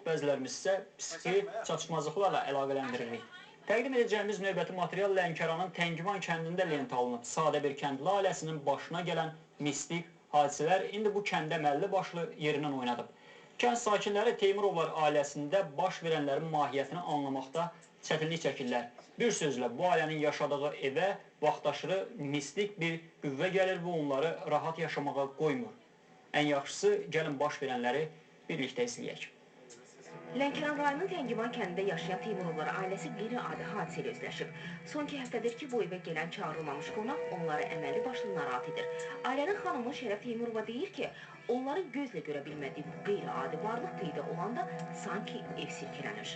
bəzilərimiz isə psixi çatışmazlıqlarla əlaqələndiririk. Təqdim edəcəyimiz növbəti material Lənkəranın Təngivan kəndində lent alınıb. Sadə bir kəndli ailəsinin başına gələn mistik hadisələr indi bu kəndə əməlli başlı yerindən oynadıb. Kənd sakinləri Teymurovlar ailəsində baş verənlərin mahiyyətini anlamaqda çətinlik çəkirlər. Bir sözlə, bu ailənin yaşadığı evə vaxtaşırı mistik bir qüvvə gəlir və onları rahat yaşamağa qoymur. Ən yaxşısı, gəlin baş verənləri birlikdə izləyək. Lənkəran rayonunun Təngivan kəndində yaşayan Teymurovlar ailəsi qeyri-adi hadisə ilə üzləşib. Son 2 həftədir ki, bu evə gələn çağırılmamış qonaq onları əməlli başlı narahat edir. Ailənin xanımı Şərəf Teymurova deyir ki, onların gözlə görə bilmədiyi bu qeyri-adi varlıq peyda olanda sanki ev silkələnir.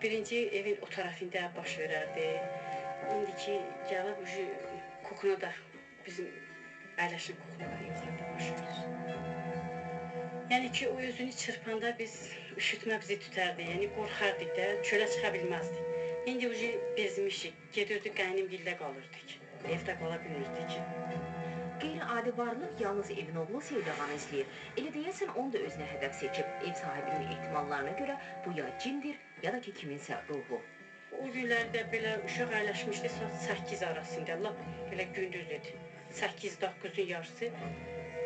Birinci evin o tərəfində baş verərdi. İndiki gəlib kokuna da bizim əyləşin kokuna da yuxarıda baş verir. Yəni ki, o özünü çırpanda biz üşütmə bizi tütərdi, yəni qorxardik da, çölə çıxa bilməzdik. İndi bezmişik, gedirdik qaynımgildə qalırdık, evdə qala bilmirdik. Qeyri-adi varlıq yalnız evin oğlu Sevdağanı izləyir. Elə deyəsən, onu da özünə hədəf seçib. Ev sahibinin ehtimallarına görə bu ya cindir, ya da ki, kiminsə ruhu. O günlərdə belə uşaq əyləşmişdi saat 8 arasında, lap belə gündüz idi, 8-9-un yarısı.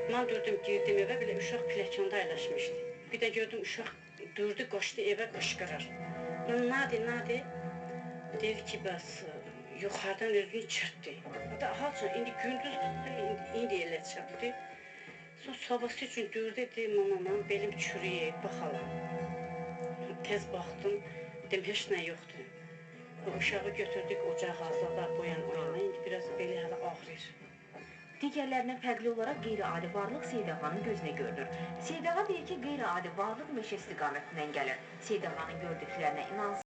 Mən durdum, girdim evə, belə uşaq pləkanda əyləşmişdi. Bir də gördüm, uşaq durdu, qoşdu evə qışqırır. Nədir? Dedi ki, bəs yuxarıdan özünü çırpdı. Halca, indi gündüzdür, indi elə çırpdı. Sonra sobası üçün durdu, dedi, mama, belim çürüyür, baxalım. Tez baxdım, dedim, heç nə yoxdur. Uşağı götürdük, ocaq hazırda, boyan-oyana, indi biraz belə hələ ağrıyır. Digərlərindən fərqli olaraq qeyri-adi varlıq Sevdağanın gözünə görünür. Sevdağa deyir ki, qeyri-adi varlıq meşə istiqamətindən gəlir. Sevdağanın gördüklərinə inansın.